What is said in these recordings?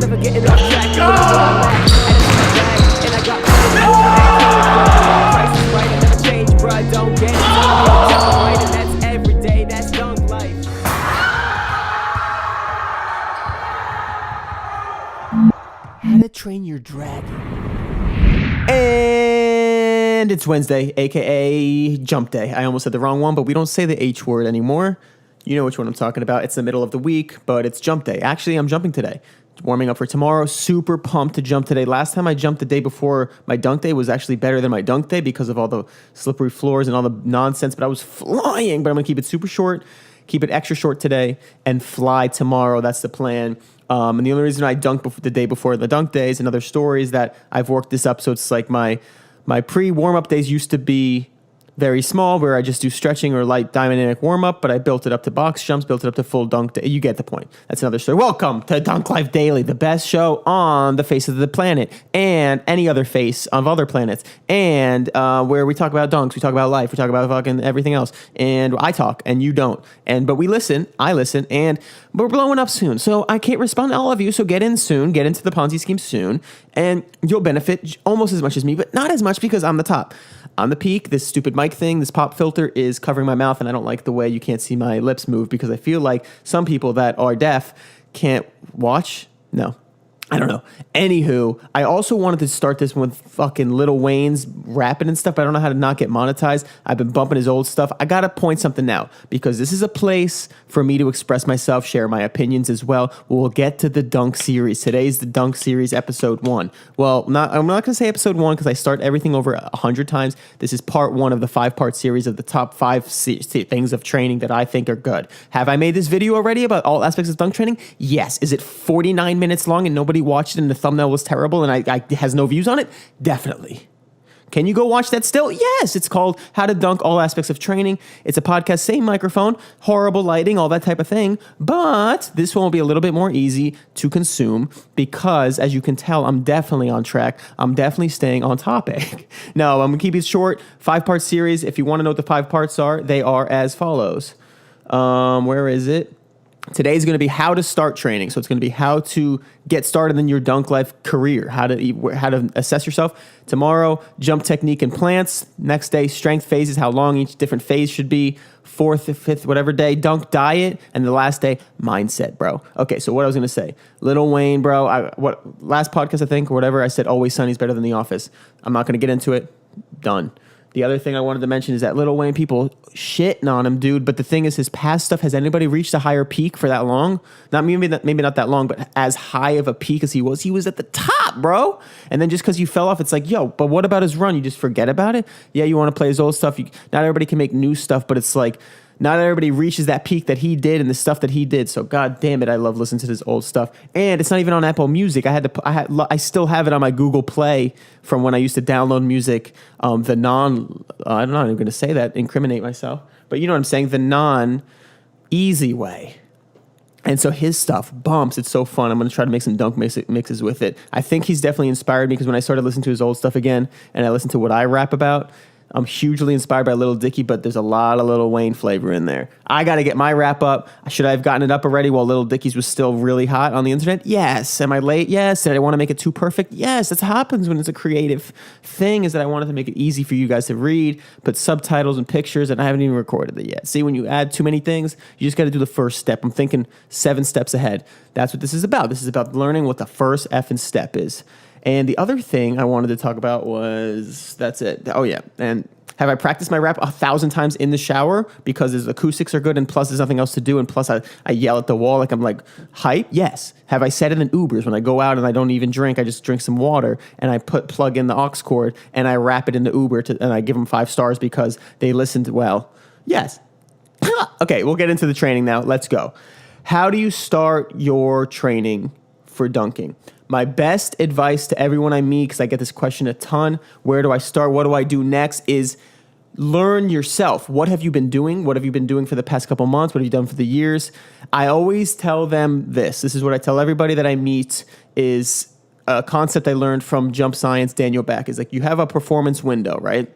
never getting off track. You know where I'm at. And I got price is right, I never change, bruh. Don't get it. Right, and that's every day. That's dunk life. How to Train Your Dragon. And it's Wednesday, aka Jump Day. I almost said the wrong one, but we don't say the H word anymore. You know which one I'm talking about. It's the middle of the week, but it's Jump Day. Actually, I'm jumping today. Warming up for tomorrow. Super pumped to jump today. Last time I jumped the day before my dunk day was actually better than my dunk day because of all the slippery floors and all the nonsense, but I was flying. But I'm going to keep it super short, keep it extra short today, and fly tomorrow. That's the plan. And the only reason I dunked the day before the dunk day is another story is that I've worked this up. So it's like my pre-warm-up days used to be very small, where I just do stretching or light dynamic warm-up, but I built it up to box jumps, built it up to full dunk day. You get the point. That's another story. Welcome to Dunk Life Daily, the best show on the face of the planet and any other face of other planets, and where we talk about dunks, we talk about life, we talk about fucking everything else, and I talk and you don't, but we listen, I listen, and we're blowing up soon, so I can't respond to all of you, so get in soon, get into the Ponzi scheme soon, and you'll benefit almost as much as me, but not as much because I'm the top. I'm the peak. This stupid mic thing, this pop filter is covering my mouth, and I don't like the way you can't see my lips move because I feel like some people that are deaf can't watch. No, I don't know. Anywho, I also wanted to start this with fucking Lil Wayne's rapping and stuff, but I don't know how to not get monetized. I've been bumping his old stuff. I got to point something out because this is a place for me to express myself, share my opinions as well. We'll get to the Dunk series. Today's the Dunk series, episode 1. Well, I'm not going to say episode 1 because I start everything over 100 times. This is part 1 of the 5-part series of the top 5 things of training that I think are good. Have I made this video already about all aspects of dunk training? Yes. Is it 49 minutes long and nobody watched it and the thumbnail was terrible and I has no views on it? Definitely. Can you go watch that still? Yes. It's called How to Dunk All Aspects of Training. It's a podcast, same microphone, horrible lighting, all that type of thing. But this one will be a little bit more easy to consume because, as you can tell, I'm definitely on track. I'm definitely staying on topic. No, I'm going to keep it short. 5-part series. If you want to know what the 5 parts are, they are as follows. Where is it? Today's going to be how to start training. So it's going to be how to get started in your dunk life career, how to assess yourself. Tomorrow, jump technique and plants. Next day, strength phases, how long each different phase should be. 4th, 5th, whatever day, dunk diet. And the last day, mindset, bro. Okay, so what I was going to say. Lil Wayne, bro, last podcast, I think, or whatever, I said Always Sunny's better than The Office. I'm not going to get into it. Done. The other thing I wanted to mention is that Lil Wayne, people shitting on him, dude. But the thing is, his past stuff, has anybody reached a higher peak for that long? Maybe not that long, but as high of a peak as he was at the top, bro. And then just because you fell off, it's like, yo, but what about his run? You just forget about it? Yeah, you want to play his old stuff. Not everybody can make new stuff, but it's like, not everybody reaches that peak that he did and the stuff that he did. So god damn it, I love listening to this old stuff. And it's not even on Apple Music. I still have it on my Google Play from when I used to download music. I'm not even going to say that, incriminate myself. But you know what I'm saying? The non-easy way. And so his stuff bumps. It's so fun. I'm going to try to make some dunk mixes with it. I think he's definitely inspired me because when I started listening to his old stuff again and I listened to what I rap about, I'm hugely inspired by Lil Dicky, but there's a lot of Lil Wayne flavor in there. I got to get my rap up. Should I have gotten it up already while Lil Dicky's was still really hot on the internet? Yes. Am I late? Yes. Did I want to make it too perfect? Yes. That's what happens when it's a creative thing, is that I wanted to make it easy for you guys to read, put subtitles and pictures, and I haven't even recorded it yet. See, when you add too many things, you just got to do the first step. I'm thinking 7 steps ahead. That's what this is about. This is about learning what the first effing step is. And the other thing I wanted to talk about was, that's it. Oh, yeah. And have I practiced my rap 1,000 times in the shower because his acoustics are good and plus there's nothing else to do and plus I yell at the wall like I'm like hype? Yes. Have I said it in Ubers when I go out and I don't even drink, I just drink some water and I plug in the aux cord and I rap it in the Uber and I give them 5 stars because they listened well? Yes. Okay, we'll get into the training now. Let's go. How do you start your training for dunking? My best advice to everyone I meet, because I get this question a ton, where do I start? What do I do next? Is learn yourself. What have you been doing? What have you been doing for the past couple months? What have you done for the years? I always tell them this. This is what I tell everybody that I meet, is a concept I learned from Jump Science, Daniel Beck, is like you have a performance window, right?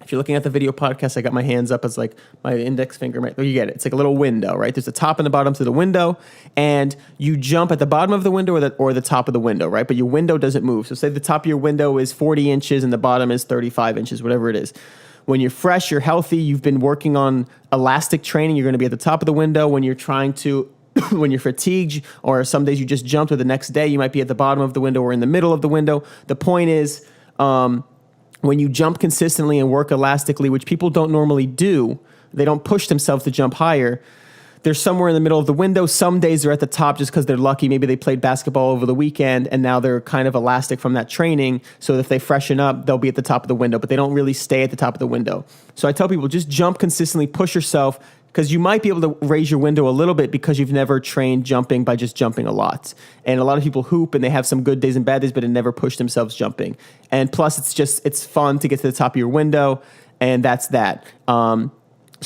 If you're looking at the video podcast, I got my hands up as like my index finger. You get it. It's like a little window, right? There's the top and the bottom to the window, and you jump at the bottom of the window or the top of the window, right? But your window doesn't move. So say the top of your window is 40 inches and the bottom is 35 inches, whatever it is. When you're fresh, you're healthy, you've been working on elastic training, you're going to be at the top of the window. When you're trying to, when you're fatigued, or some days you just jumped, or the next day you might be at the bottom of the window or in the middle of the window. The point is, when you jump consistently and work elastically, which people don't normally do, they don't push themselves to jump higher. They're somewhere in the middle of the window. Some days they're at the top just because they're lucky. Maybe they played basketball over the weekend and now they're kind of elastic from that training. So if they freshen up, they'll be at the top of the window, but they don't really stay at the top of the window. So I tell people, just jump consistently, push yourself, because you might be able to raise your window a little bit because you've never trained jumping by just jumping a lot. And a lot of people hoop and they have some good days and bad days, but they never push themselves jumping. And plus, it's fun to get to the top of your window, and that's that.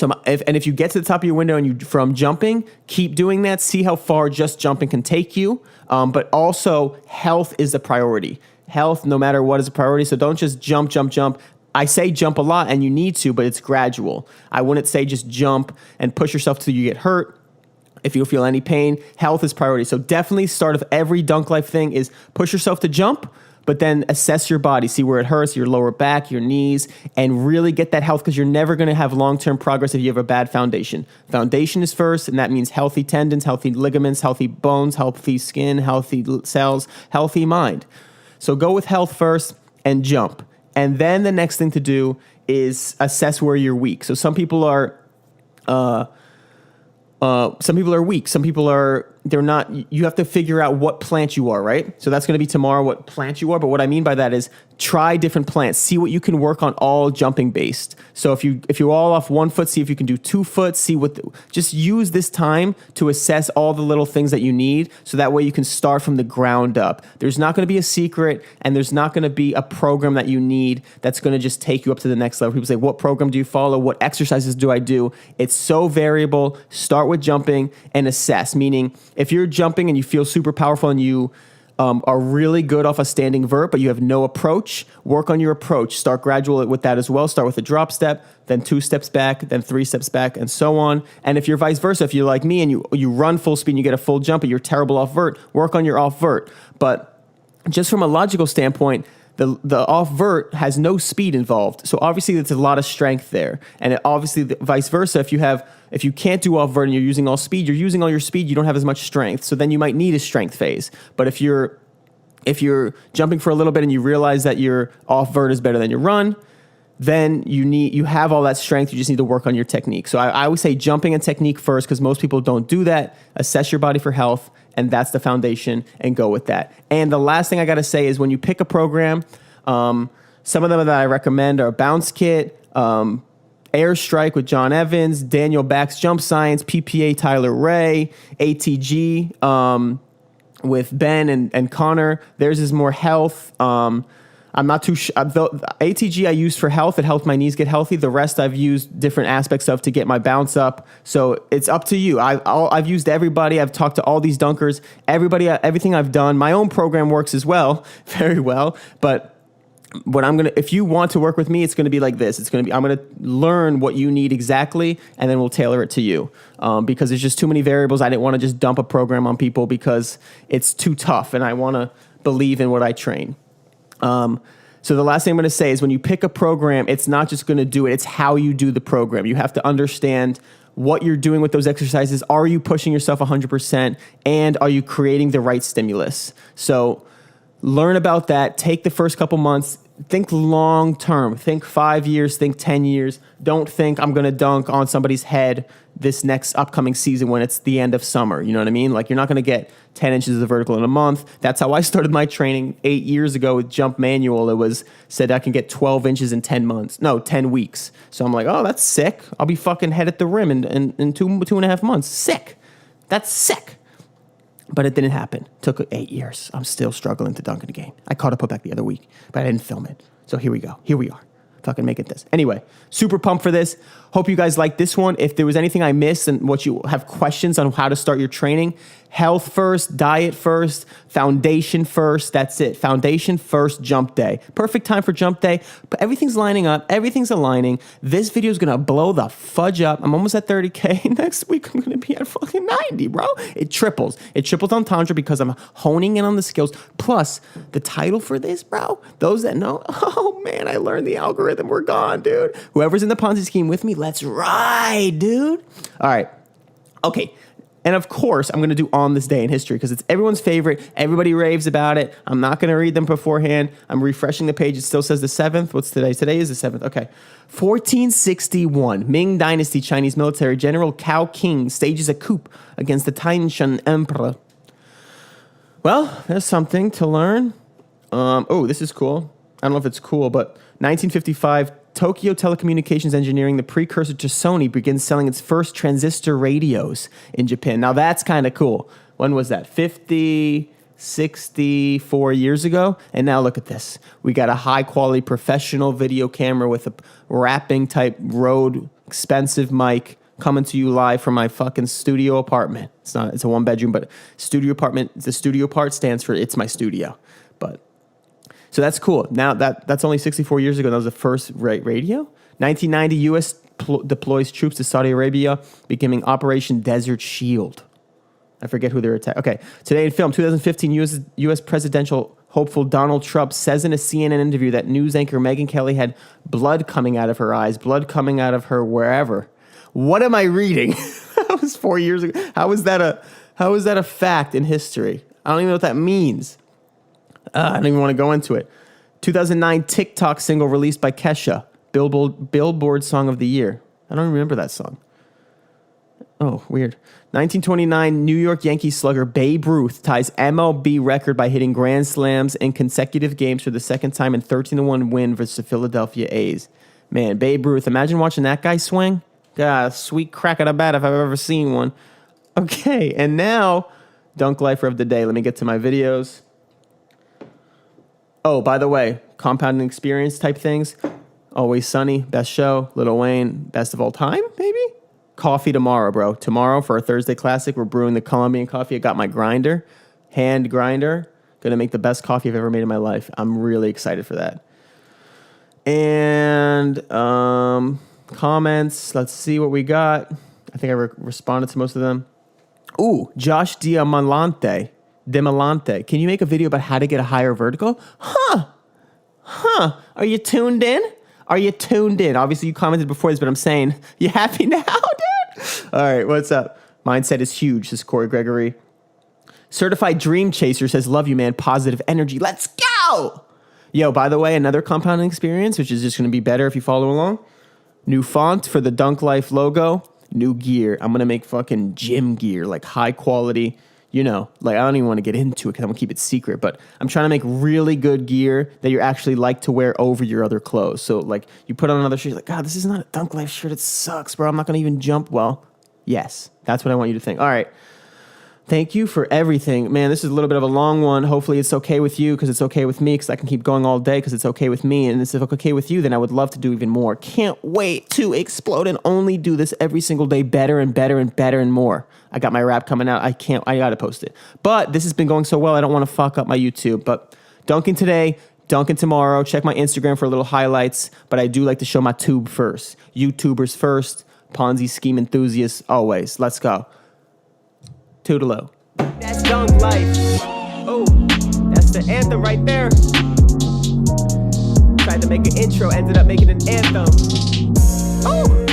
If you get to the top of your window and you from jumping, keep doing that. See how far just jumping can take you. But also, health is the priority. Health, no matter what, is a priority. So don't just jump. I say jump a lot, and you need to, but it's gradual. I wouldn't say just jump and push yourself till you get hurt. If you feel any pain, health is priority. So definitely start of every Dunk Life thing is push yourself to jump, but then assess your body, see where it hurts, your lower back, your knees, and really get that health, because you're never going to have long-term progress if you have a bad foundation. Foundation is first, and that means healthy tendons, healthy ligaments, healthy bones, healthy skin, healthy cells, healthy mind. So go with health first and jump. And then the next thing to do is assess where you're weak. So some people are weak. Some people they're not. You have to figure out what plant you are, right? So that's going to be tomorrow, what plant you are. But what I mean by that is try different plants. See what you can work on, all jumping based. So if you're all off 1 foot, see if you can do 2 foot. Just use this time to assess all the little things that you need, so that way you can start from the ground up. There's not going to be a secret, and there's not going to be a program that you need that's going to just take you up to the next level. People say, what program do you follow? What exercises do I do? It's so variable. Start with jumping and assess, meaning if you're jumping and you feel super powerful and you are really good off a standing vert, but you have no approach, work on your approach. Start gradual with that as well. Start with a drop step, then 2 steps back, then 3 steps back, and so on. And if you're vice versa, if you're like me and you run full speed and you get a full jump, but you're terrible off vert, work on your off vert. But just from a logical standpoint, the off vert has no speed involved. So obviously there's a lot of strength there. And obviously vice versa, if you can't do off vert and you're using all speed, you're using all your speed, you don't have as much strength. So then you might need a strength phase. But if you're jumping for a little bit and you realize that your off vert is better than your run, then you have all that strength. You just need to work on your technique. So I always say jumping and technique first, because most people don't do that. Assess your body for health, and that's the foundation, and go with that. And the last thing I got to say is when you pick a program, some of them that I recommend are Bounce Kit, Airstrike with John Evans, Daniel Back's Jump Science, PPA Tyler Ray, ATG with Ben and Connor. Theirs is more health. I'm not too sure. ATG I used for health. It helped my knees get healthy. The rest I've used different aspects of to get my bounce up. So it's up to you. I've used everybody. I've talked to all these dunkers. Everything I've done. My own program works as well, very well. But if you want to work with me, it's going to be like this. I'm going to learn what you need exactly, and then we'll tailor it to you. Because there's just too many variables. I didn't want to just dump a program on people because it's too tough, and I want to believe in what I train. So the last thing I'm going to say is when you pick a program, it's not just going to do it. It's how you do the program. You have to understand what you're doing with those exercises. Are you pushing yourself 100%? And are you creating the right stimulus? So learn about that. Take the first couple months. Think long term. Think 5 years. Think 10 years. Don't think I'm going to dunk on somebody's head this next upcoming season when it's the end of summer. You know what I mean? Like, you're not going to get 10 inches of vertical in a month. That's how I started my training 8 years ago with Jump Manual. It was said I can get 12 inches in 10 weeks. So I'm like, oh, that's sick. I'll be fucking head at the rim in 2.5 months. Sick. That's sick. But it didn't happen. Took 8 years. I'm still struggling to dunk in a game. I caught a putback the other week, but I didn't film it. So here we go. Here we are. fucking make it this. Anyway, super pumped for this. Hope you guys like this one. If there was anything I missed and what you have questions on how to start your training, health first, diet first, foundation first. That's it. Foundation first, jump day. Perfect time for jump day. But everything's lining up. Everything's aligning. This video is going to blow the fudge up. I'm almost at 30K. Next week, I'm going to be at fucking 90, bro. It triples. It triples on Tantra because I'm honing in on the skills. Plus, the title for this, bro, those that know, oh man, I learned the algorithm. We're gone, dude. Whoever's in the Ponzi scheme with me, let's ride, dude. All right. Okay. And of course, I'm going to do on this day in history because it's everyone's favorite. Everybody raves about it. I'm not going to read them beforehand. I'm refreshing the page. It still says the 7th. What's today? Today is the 7th. Okay. 1461, Ming Dynasty Chinese military general Cao King stages a coup against the Taishan Emperor. Well, there's something to learn. Oh, this is cool. I don't know if it's cool, but 1955, Tokyo Telecommunications Engineering, the precursor to Sony, begins selling its first transistor radios in Japan. Now, that's kind of cool. When was that? 64 years ago? And now look at this. We got a high-quality professional video camera with a rapping-type Rode expensive mic coming to you live from my fucking studio apartment. It's a one-bedroom, but studio apartment, the studio part stands for it's my studio. But so that's cool. Now that's only 64 years ago. That was the first radio. 1990, U.S. deploys troops to Saudi Arabia, beginning Operation Desert Shield. I forget who they're attacking. Okay, today in film, 2015, U.S. presidential hopeful Donald Trump says in a CNN interview that news anchor Megyn Kelly had blood coming out of her eyes, blood coming out of her wherever. What am I reading? That was 4 years ago. How is that a fact in history? I don't even know what that means. I don't even want to go into it. 2009 TikTok single released by Kesha, Billboard Song of the Year. I don't remember that song. Oh, weird. 1929 New York Yankees slugger Babe Ruth ties MLB record by hitting grand slams in consecutive games for the second time in 13-1 win versus the Philadelphia A's. Man, Babe Ruth, imagine watching that guy swing. God, sweet crack at a bat if I've ever seen one. Okay, and now, Dunk Lifer of the Day. Let me get to my videos. Oh, by the way, compounding experience type things. Always Sunny, best show. Lil Wayne, best of all time, maybe? Coffee tomorrow, bro. Tomorrow for our Thursday Classic, we're brewing the Colombian coffee. I got my grinder, hand grinder. Going to make the best coffee I've ever made in my life. I'm really excited for that. And comments. Let's see what we got. I think I responded to most of them. Ooh, Josh Diamante. Can you make a video about how to get a higher vertical? Huh. Are you tuned in? Obviously, you commented before this, but I'm saying, you happy now, dude? All right, what's up? Mindset is huge, says Corey Gregory. Certified Dream Chaser says, love you, man. Positive energy. Let's go. Yo, by the way, another compounding experience, which is just going to be better if you follow along. New font for the Dunk Life logo. New gear. I'm going to make fucking gym gear, like high quality. You know, like I don't even want to get into it because I'm going to keep it secret, but I'm trying to make really good gear that you actually like to wear over your other clothes. So like you put on another shirt, you're like, God, this is not a Dunk Life shirt. It sucks, bro. I'm not going to even jump well. Yes, that's what I want you to think. All right. Thank you for everything. Man, this is a little bit of a long one. Hopefully it's okay with you because it's okay with me because I can keep going all day because it's okay with me. And if it's okay with you, then I would love to do even more. Can't wait to explode and only do this every single day better and better and better and more. I got my rap coming out. I got to post it. But this has been going so well, I don't want to fuck up my YouTube. But dunking today, dunking tomorrow. Check my Instagram for little highlights. But I do like to show my tube first. YouTubers first. Ponzi scheme enthusiasts always. Let's go. Toodaloo. That's Dunk Life. Oh, that's the anthem right there. Tried to make an intro, ended up making an anthem. Oh.